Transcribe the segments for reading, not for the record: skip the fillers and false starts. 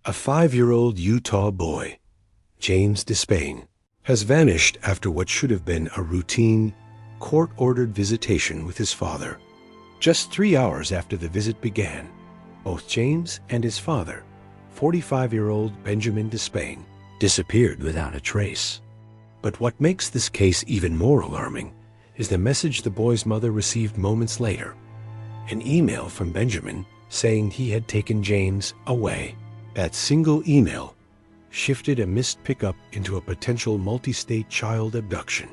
A 5-year-old Utah boy, James Despain, has vanished after what should have been a routine, court-ordered visitation with his father. Just 3 hours after the visit began, both James and his father, 45-year-old Benjamin Despain, disappeared without a trace. But what makes this case even more alarming is the message the boy's mother received moments later. An email from Benjamin saying he had taken James away. That single email shifted a missed pickup into a potential multi-state child abduction.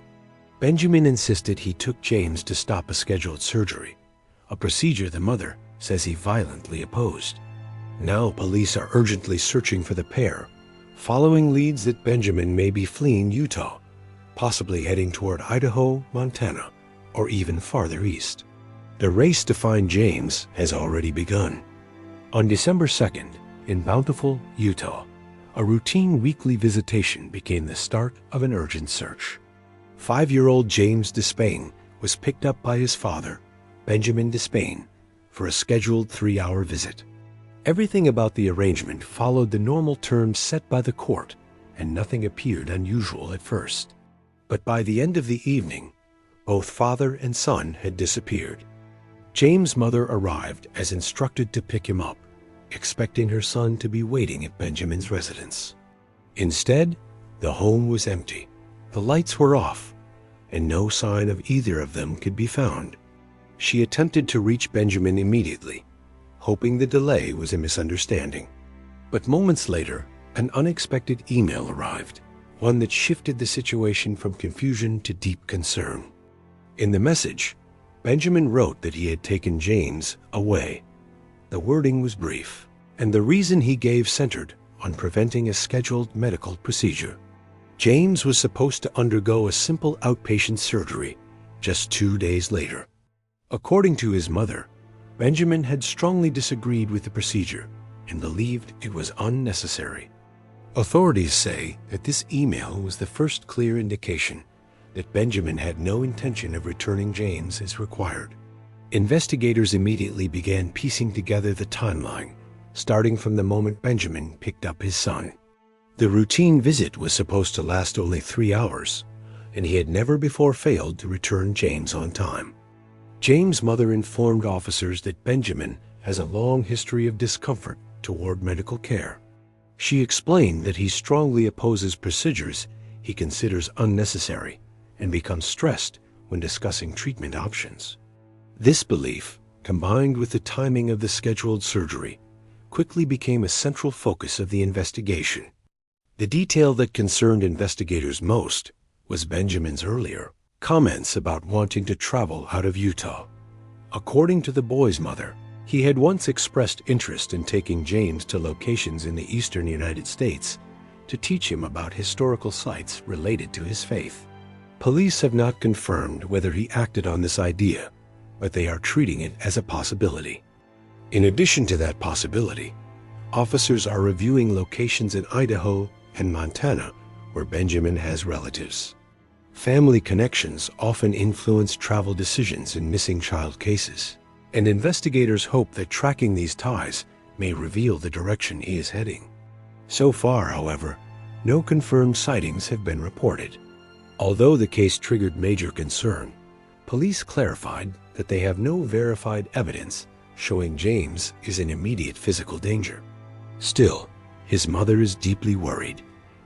Benjamin insisted he took James to stop a scheduled surgery, a procedure the mother says he violently opposed. Now police are urgently searching for the pair, following leads that Benjamin may be fleeing Utah, possibly heading toward Idaho, Montana, or even farther east. The race to find James has already begun. On December 2nd, in Bountiful, Utah, a routine weekly visitation became the start of an urgent search. 5-year-old James Despain was picked up by his father, Benjamin Despain, for a scheduled 3-hour visit. Everything about the arrangement followed the normal terms set by the court, and nothing appeared unusual at first. But by the end of the evening, both father and son had disappeared. James' mother arrived as instructed to pick him up, expecting her son to be waiting at Benjamin's residence. Instead, the home was empty. The lights were off, and no sign of either of them could be found. She attempted to reach Benjamin immediately, hoping the delay was a misunderstanding. But moments later, an unexpected email arrived, one that shifted the situation from confusion to deep concern. In the message, Benjamin wrote that he had taken James away. The wording was brief, and the reason he gave centered on preventing a scheduled medical procedure. James was supposed to undergo a simple outpatient surgery just 2 days later. According to his mother, Benjamin had strongly disagreed with the procedure and believed it was unnecessary. Authorities say that this email was the first clear indication that Benjamin had no intention of returning James as required. Investigators immediately began piecing together the timeline, starting from the moment Benjamin picked up his son. The routine visit was supposed to last only 3 hours, and he had never before failed to return James on time. James' mother informed officers that Benjamin has a long history of discomfort toward medical care. She explained that he strongly opposes procedures he considers unnecessary and becomes stressed when discussing treatment options. This belief, combined with the timing of the scheduled surgery, quickly became a central focus of the investigation. The detail that concerned investigators most was Benjamin's earlier comments about wanting to travel out of Utah. According to the boy's mother, he had once expressed interest in taking James to locations in the eastern United States to teach him about historical sites related to his faith. Police have not confirmed whether he acted on this idea, but they are treating it as a possibility. In addition to that possibility, officers are reviewing locations in Idaho and Montana where Benjamin has relatives. Family connections often influence travel decisions in missing child cases, and investigators hope that tracking these ties may reveal the direction he is heading. So far, however, no confirmed sightings have been reported. Although the case triggered major concern, police clarified that they have no verified evidence showing James is in immediate physical danger. Still, his mother is deeply worried,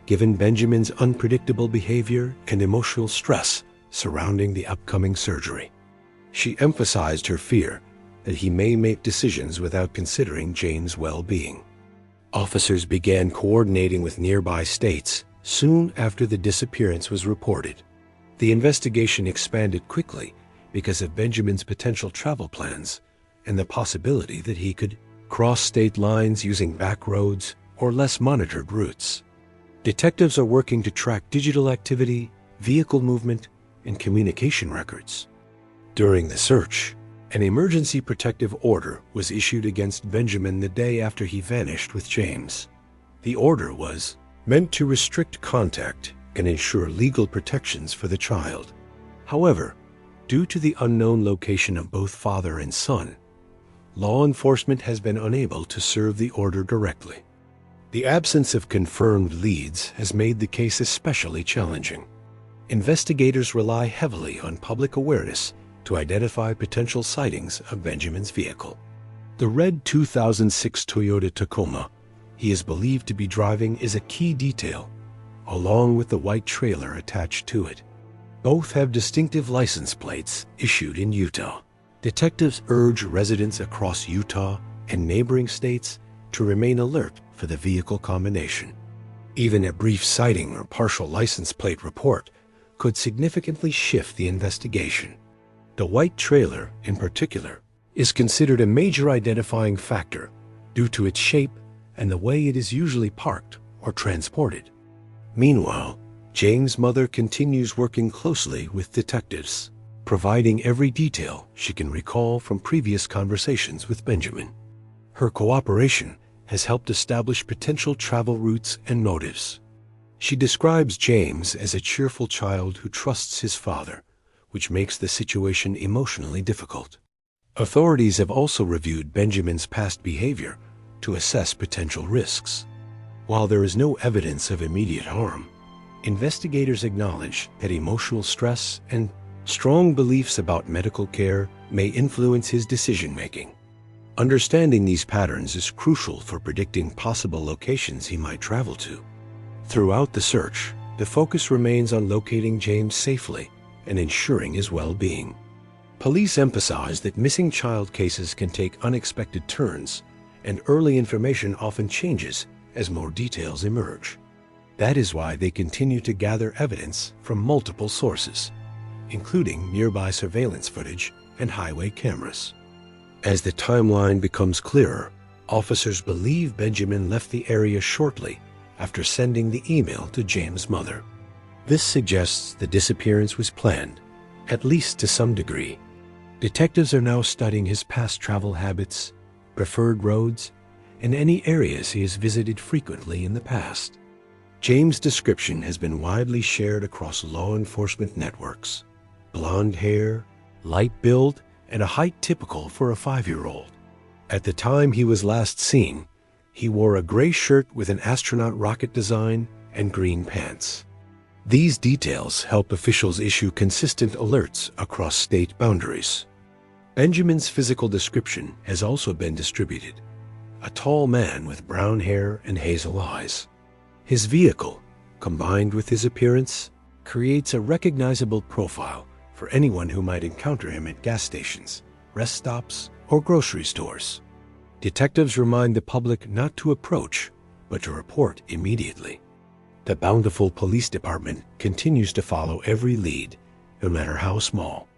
given Benjamin's unpredictable behavior and emotional stress surrounding the upcoming surgery. She emphasized her fear that he may make decisions without considering James' well-being. Officers began coordinating with nearby states soon after the disappearance was reported. The investigation expanded quickly because of Benjamin's potential travel plans and the possibility that he could cross state lines using back roads or less monitored routes. Detectives are working to track digital activity, vehicle movement, and communication records. During the search, an emergency protective order was issued against Benjamin the day after he vanished with James. The order was meant to restrict contact and ensure legal protections for the child. However, due to the unknown location of both father and son, law enforcement has been unable to serve the order directly. The absence of confirmed leads has made the case especially challenging. Investigators rely heavily on public awareness to identify potential sightings of Benjamin's vehicle. The red 2006 Toyota Tacoma he is believed to be driving is a key detail, along with the white trailer attached to it. Both have distinctive license plates issued in Utah. Detectives urge residents across Utah and neighboring states to remain alert for the vehicle combination. Even a brief sighting or partial license plate report could significantly shift the investigation. The white trailer, in particular, is considered a major identifying factor due to its shape and the way it is usually parked or transported. Meanwhile, James' mother continues working closely with detectives, providing every detail she can recall from previous conversations with Benjamin. Her cooperation has helped establish potential travel routes and motives. She describes James as a cheerful child who trusts his father, which makes the situation emotionally difficult. Authorities have also reviewed Benjamin's past behavior to assess potential risks. While there is no evidence of immediate harm, investigators acknowledge that emotional stress and strong beliefs about medical care may influence his decision-making. Understanding these patterns is crucial for predicting possible locations he might travel to. Throughout the search, the focus remains on locating James safely and ensuring his well-being. Police emphasize that missing child cases can take unexpected turns, and early information often changes as more details emerge. That is why they continue to gather evidence from multiple sources, including nearby surveillance footage and highway cameras. As the timeline becomes clearer, officers believe Benjamin left the area shortly after sending the email to James' mother. This suggests the disappearance was planned, at least to some degree. Detectives are now studying his past travel habits, preferred roads, and any areas he has visited frequently in the past. James' description has been widely shared across law enforcement networks. Blonde hair, light build, and a height typical for a 5-year-old. At the time he was last seen, he wore a gray shirt with an astronaut rocket design and green pants. These details help officials issue consistent alerts across state boundaries. Benjamin's physical description has also been distributed: a tall man with brown hair and hazel eyes. His vehicle, combined with his appearance, creates a recognizable profile for anyone who might encounter him at gas stations, rest stops, or grocery stores. Detectives remind the public not to approach, but to report immediately. The Bountiful Police Department continues to follow every lead, no matter how small.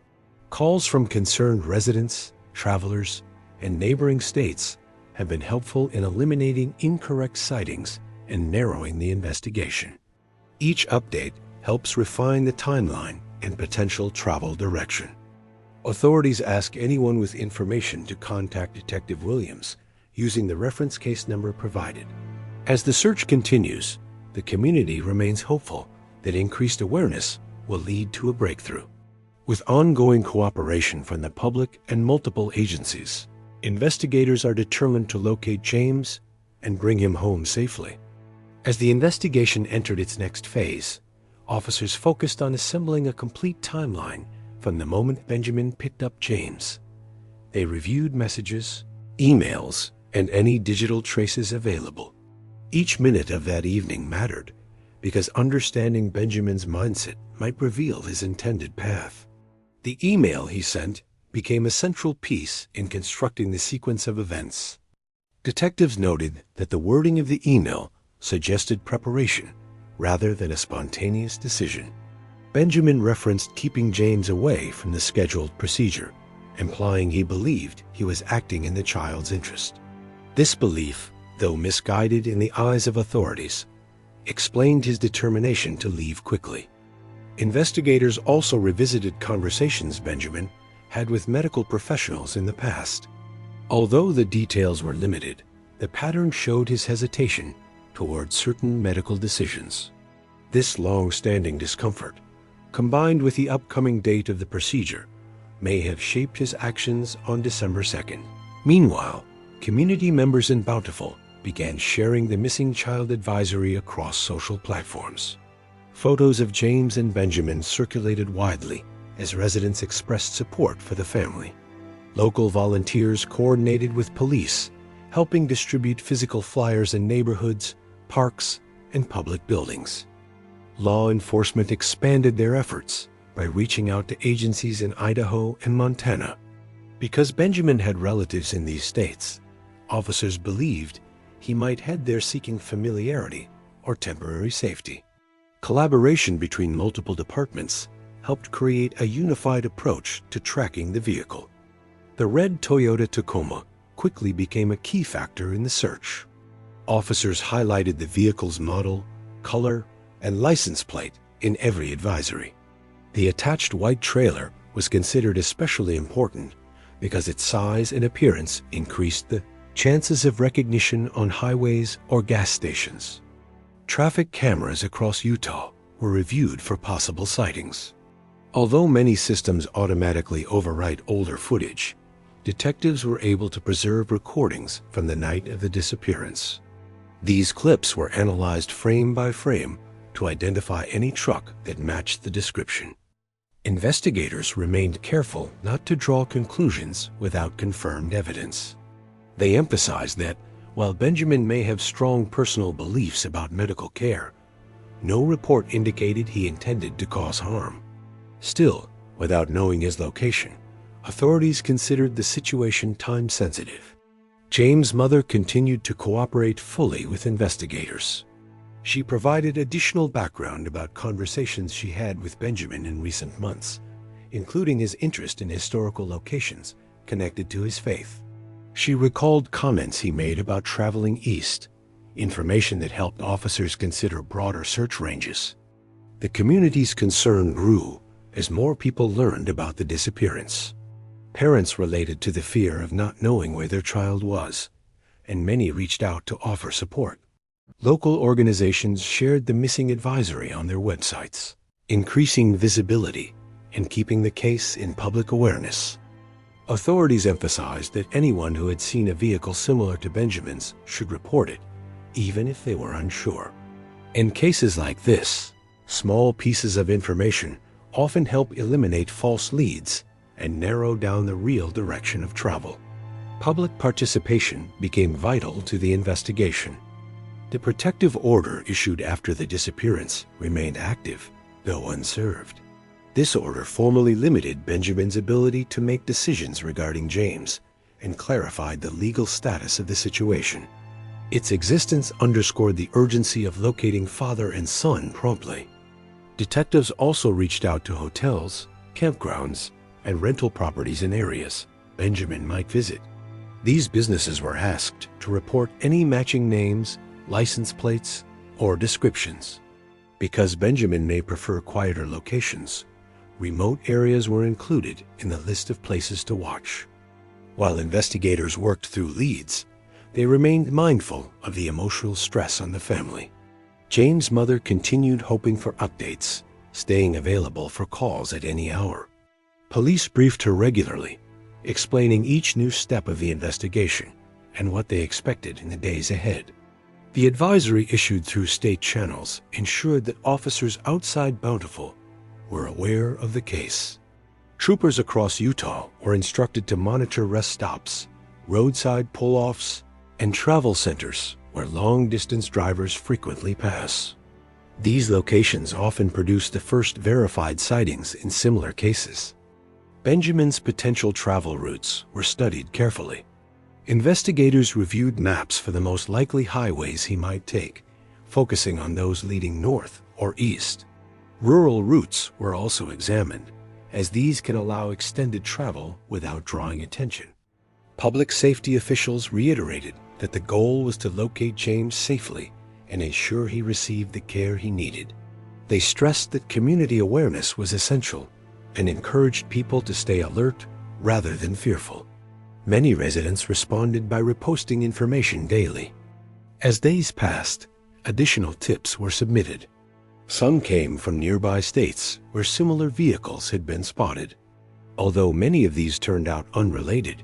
Calls from concerned residents, travelers, and neighboring states have been helpful in eliminating incorrect sightings and narrowing the investigation. Each update helps refine the timeline and potential travel direction. Authorities ask anyone with information to contact Detective Williams using the reference case number provided. As the search continues, the community remains hopeful that increased awareness will lead to a breakthrough. With ongoing cooperation from the public and multiple agencies, investigators are determined to locate James and bring him home safely. As the investigation entered its next phase, officers focused on assembling a complete timeline from the moment Benjamin picked up James. They reviewed messages, emails, and any digital traces available. Each minute of that evening mattered because understanding Benjamin's mindset might reveal his intended path. The email he sent became a central piece in constructing the sequence of events. Detectives noted that the wording of the email suggested preparation rather than a spontaneous decision. Benjamin referenced keeping James away from the scheduled procedure, implying he believed he was acting in the child's interest. This belief, though misguided in the eyes of authorities, explained his determination to leave quickly. Investigators also revisited conversations Benjamin had with medical professionals in the past. Although the details were limited, the pattern showed his hesitation toward certain medical decisions. This long-standing discomfort, combined with the upcoming date of the procedure, may have shaped his actions on December 2nd. Meanwhile, community members in Bountiful began sharing the missing child advisory across social platforms. Photos of James and Benjamin circulated widely as residents expressed support for the family. Local volunteers coordinated with police, helping distribute physical flyers in neighborhoods, parks, and public buildings. Law enforcement expanded their efforts by reaching out to agencies in Idaho and Montana. Because Benjamin had relatives in these states, officers believed he might head there seeking familiarity or temporary safety. Collaboration between multiple departments helped create a unified approach to tracking the vehicle. The red Toyota Tacoma quickly became a key factor in the search. Officers highlighted the vehicle's model, color, and license plate in every advisory. The attached white trailer was considered especially important because its size and appearance increased the chances of recognition on highways or gas stations. Traffic cameras across Utah were reviewed for possible sightings. Although many systems automatically overwrite older footage, detectives were able to preserve recordings from the night of the disappearance. These clips were analyzed frame by frame to identify any truck that matched the description. Investigators remained careful not to draw conclusions without confirmed evidence. They emphasized that, while Benjamin may have strong personal beliefs about medical care, no report indicated he intended to cause harm. Still, without knowing his location, authorities considered the situation time-sensitive. James' mother continued to cooperate fully with investigators. She provided additional background about conversations she had with Benjamin in recent months, including his interest in historical locations connected to his faith. She recalled comments he made about traveling east, information that helped officers consider broader search ranges. The community's concern grew as more people learned about the disappearance. Parents related to the fear of not knowing where their child was, and many reached out to offer support. Local organizations shared the missing advisory on their websites, increasing visibility and keeping the case in public awareness. Authorities emphasized that anyone who had seen a vehicle similar to Benjamin's should report it, even if they were unsure. In cases like this, small pieces of information often help eliminate false leads and narrow down the real direction of travel. Public participation became vital to the investigation. The protective order issued after the disappearance remained active, though unserved. This order formally limited Benjamin's ability to make decisions regarding James and clarified the legal status of the situation. Its existence underscored the urgency of locating father and son promptly. Detectives also reached out to hotels, campgrounds, and rental properties in areas Benjamin might visit. These businesses were asked to report any matching names, license plates, or descriptions. Because Benjamin may prefer quieter locations, remote areas were included in the list of places to watch. While investigators worked through leads, they remained mindful of the emotional stress on the family. James' mother continued hoping for updates, staying available for calls at any hour. Police briefed her regularly, explaining each new step of the investigation and what they expected in the days ahead. The advisory issued through state channels ensured that officers outside Bountiful were aware of the case. Troopers across Utah were instructed to monitor rest stops, roadside pull-offs, and travel centers where long-distance drivers frequently pass. These locations often produce the first verified sightings in similar cases. Benjamin's potential travel routes were studied carefully. Investigators reviewed maps for the most likely highways he might take, focusing on those leading north or east. Rural routes were also examined, as these can allow extended travel without drawing attention. Public safety officials reiterated that the goal was to locate James safely and ensure he received the care he needed. They stressed that community awareness was essential and encouraged people to stay alert rather than fearful. Many residents responded by reposting information daily. As days passed, additional tips were submitted. Some came from nearby states where similar vehicles had been spotted. Although many of these turned out unrelated,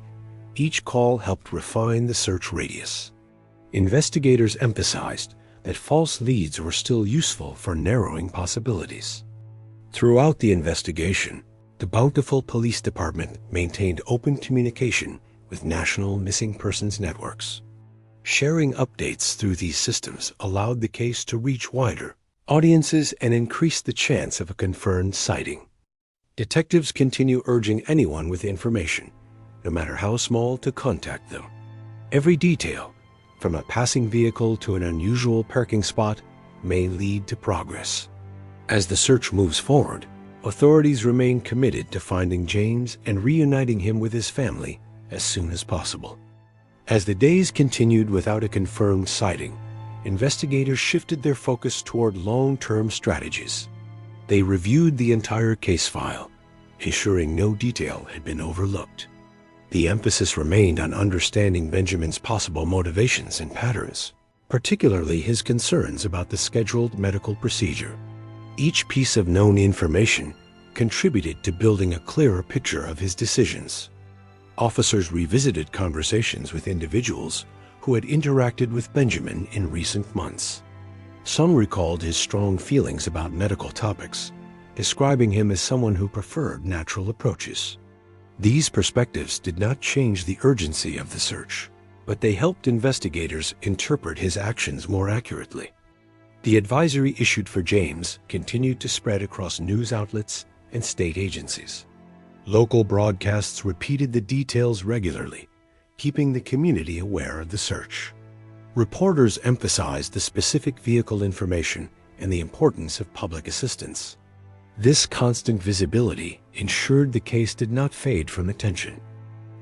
each call helped refine the search radius. Investigators emphasized that false leads were still useful for narrowing possibilities. Throughout the investigation, the Bountiful Police Department maintained open communication with national missing persons networks. Sharing updates through these systems allowed the case to reach wider audiences and increase the chance of a confirmed sighting. Detectives continue urging anyone with information, no matter how small, to contact them. Every detail, from a passing vehicle to an unusual parking spot, may lead to progress. As the search moves forward, authorities remain committed to finding James and reuniting him with his family as soon as possible. As the days continued without a confirmed sighting, investigators shifted their focus toward long-term strategies. They reviewed the entire case file, ensuring no detail had been overlooked. The emphasis remained on understanding Benjamin's possible motivations and patterns, particularly his concerns about the scheduled medical procedure. Each piece of known information contributed to building a clearer picture of his decisions. Officers revisited conversations with individuals who had interacted with Benjamin in recent months. Some recalled his strong feelings about medical topics, describing him as someone who preferred natural approaches. These perspectives did not change the urgency of the search, but they helped investigators interpret his actions more accurately. The advisory issued for James continued to spread across news outlets and state agencies. Local broadcasts repeated the details regularly, keeping the community aware of the search. Reporters emphasized the specific vehicle information and the importance of public assistance. This constant visibility ensured the case did not fade from attention.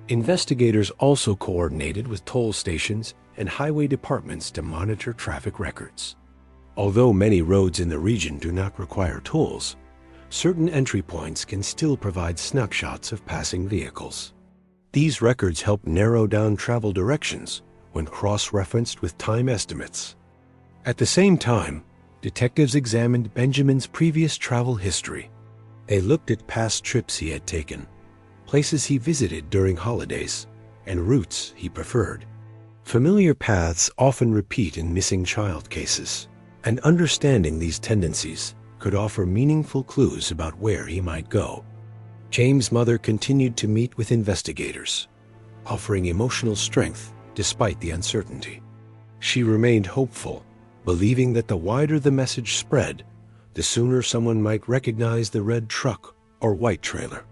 Investigators also coordinated with toll stations and highway departments to monitor traffic records. Although many roads in the region do not require tolls, certain entry points can still provide snapshots of passing vehicles. These records help narrow down travel directions when cross-referenced with time estimates. At the same time, detectives examined Benjamin's previous travel history. They looked at past trips he had taken, places he visited during holidays, and routes he preferred. Familiar paths often repeat in missing child cases, and understanding these tendencies could offer meaningful clues about where he might go. James' mother continued to meet with investigators, offering emotional strength despite the uncertainty. She remained hopeful, believing that the wider the message spread, the sooner someone might recognize the red truck or white trailer.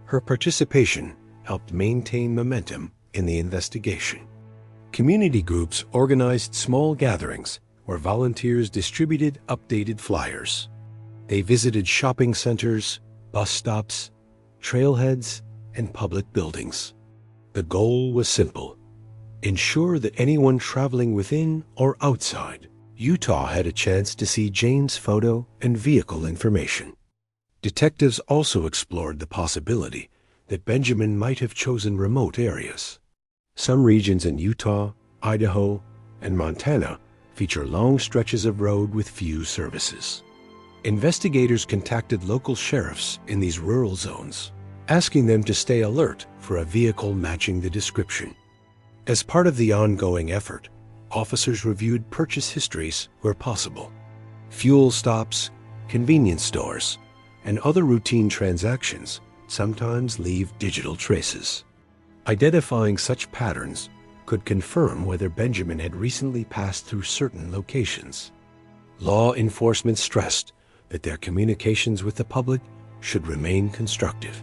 Her participation helped maintain momentum in the investigation. Community groups organized small gatherings where volunteers distributed updated flyers. They visited shopping centers, bus stops, trailheads, and public buildings. The goal was simple: ensure that anyone traveling within or outside Utah had a chance to see James' photo and vehicle information. Detectives also explored the possibility that Benjamin might have chosen remote areas. Some regions in Utah, Idaho, and Montana feature long stretches of road with few services. Investigators contacted local sheriffs in these rural zones, asking them to stay alert for a vehicle matching the description. As part of the ongoing effort, officers reviewed purchase histories where possible. Fuel stops, convenience stores, and other routine transactions sometimes leave digital traces. Identifying such patterns could confirm whether Benjamin had recently passed through certain locations. Law enforcement stressed that their communications with the public should remain constructive.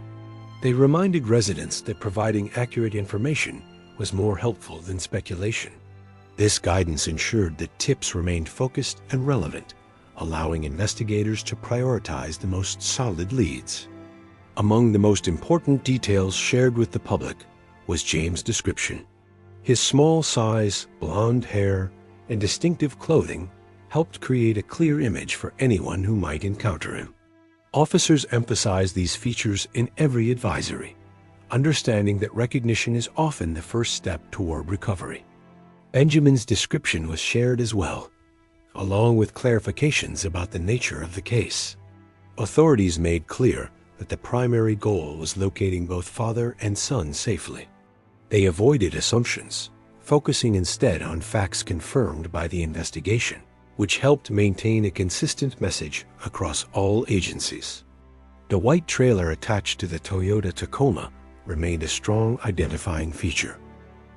They reminded residents that providing accurate information was more helpful than speculation. This guidance ensured that tips remained focused and relevant, allowing investigators to prioritize the most solid leads. Among the most important details shared with the public was James' description. His small size, blonde hair, and distinctive clothing helped create a clear image for anyone who might encounter him. Officers emphasized these features in every advisory, understanding that recognition is often the first step toward recovery. Benjamin's description was shared as well, along with clarifications about the nature of the case. Authorities made clear that the primary goal was locating both father and son safely. They avoided assumptions, focusing instead on facts confirmed by the investigation, which helped maintain a consistent message across all agencies. The white trailer attached to the Toyota Tacoma remained a strong identifying feature.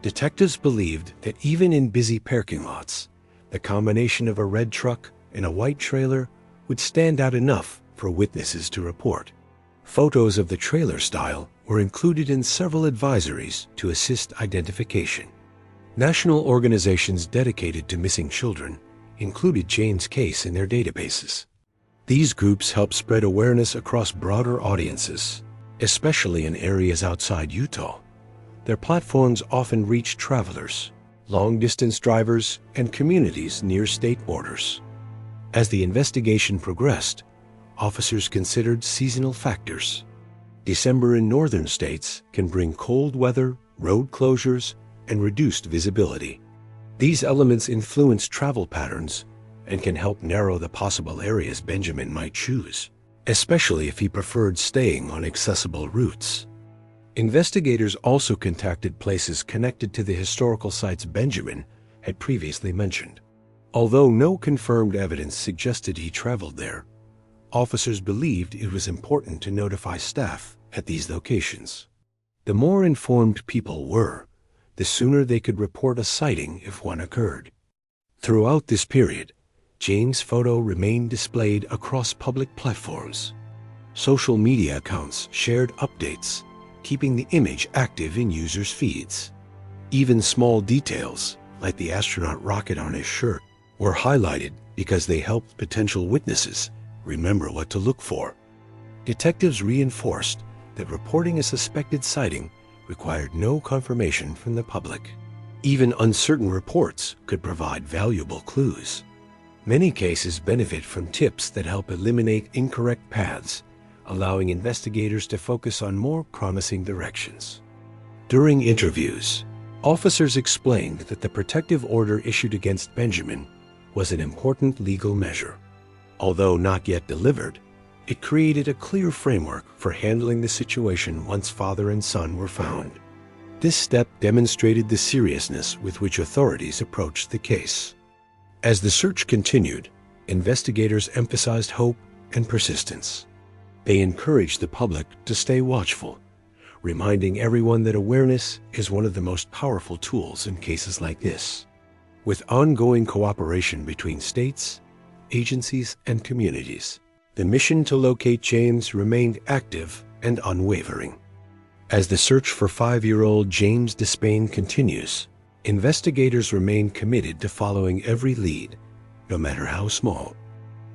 Detectives believed that even in busy parking lots, the combination of a red truck and a white trailer would stand out enough for witnesses to report. Photos of the trailer style were included in several advisories to assist identification. National organizations dedicated to missing children included Jane's case in their databases. These groups help spread awareness across broader audiences, especially in areas outside Utah. Their platforms often reach travelers, long-distance drivers, and communities near state borders. As the investigation progressed, officers considered seasonal factors. December in northern states can bring cold weather, road closures, and reduced visibility. These elements influence travel patterns and can help narrow the possible areas Benjamin might choose, especially if he preferred staying on accessible routes. Investigators also contacted places connected to the historical sites Benjamin had previously mentioned. Although no confirmed evidence suggested he traveled there, officers believed it was important to notify staff at these locations. The more informed people were, the sooner they could report a sighting if one occurred. Throughout this period, Jane's photo remained displayed across public platforms. Social media accounts shared updates, keeping the image active in users' feeds. Even small details, like the astronaut rocket on his shirt, were highlighted because they helped potential witnesses remember what to look for. Detectives reinforced that reporting a suspected sighting required no confirmation from the public. Even uncertain reports could provide valuable clues. Many cases benefit from tips that help eliminate incorrect paths, allowing investigators to focus on more promising directions. During interviews, officers explained that the protective order issued against Benjamin was an important legal measure. Although not yet delivered, it created a clear framework for handling the situation once father and son were found. This step demonstrated the seriousness with which authorities approached the case. As the search continued, investigators emphasized hope and persistence. They encouraged the public to stay watchful, reminding everyone that awareness is one of the most powerful tools in cases like this. With ongoing cooperation between states, agencies, and communities, the mission to locate James remained active and unwavering. As the search for 5-year-old James Despain continues, investigators remain committed to following every lead, no matter how small.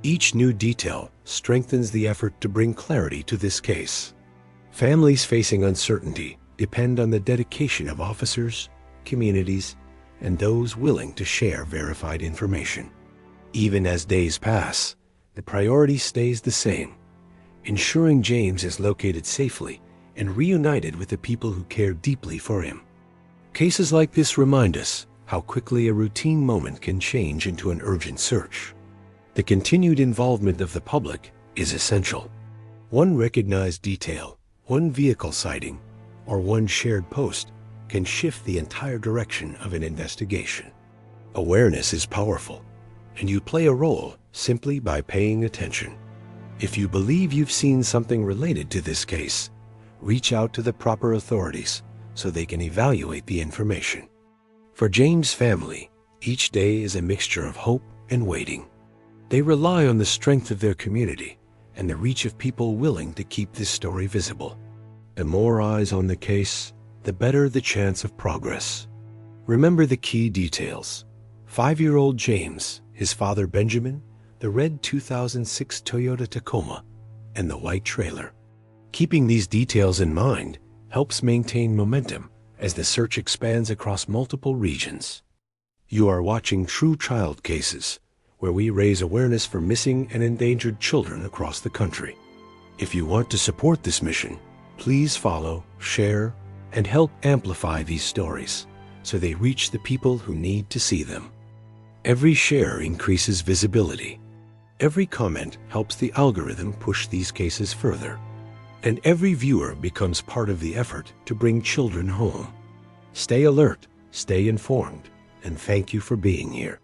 Each new detail strengthens the effort to bring clarity to this case. Families facing uncertainty depend on the dedication of officers, communities, and those willing to share verified information. Even as days pass, the priority stays the same: ensuring James is located safely and reunited with the people who care deeply for him. Cases like this remind us how quickly a routine moment can change into an urgent search. The continued involvement of the public is essential. One recognized detail, one vehicle sighting, or one shared post can shift the entire direction of an investigation. Awareness is powerful, and you play a role simply by paying attention. If you believe you've seen something related to this case, reach out to the proper authorities so they can evaluate the information. For James' family, each day is a mixture of hope and waiting. They rely on the strength of their community and the reach of people willing to keep this story visible. The more eyes on the case, the better the chance of progress. Remember the key details: 5-year-old James, his father Benjamin, the red 2006 Toyota Tacoma, and the white trailer. Keeping these details in mind helps maintain momentum as the search expands across multiple regions. You are watching True Child Cases, where we raise awareness for missing and endangered children across the country. If you want to support this mission, please follow, share, and help amplify these stories so they reach the people who need to see them. Every share increases visibility. Every comment helps the algorithm push these cases further. And every viewer becomes part of the effort to bring children home. Stay alert Stay informed, and thank you for being here.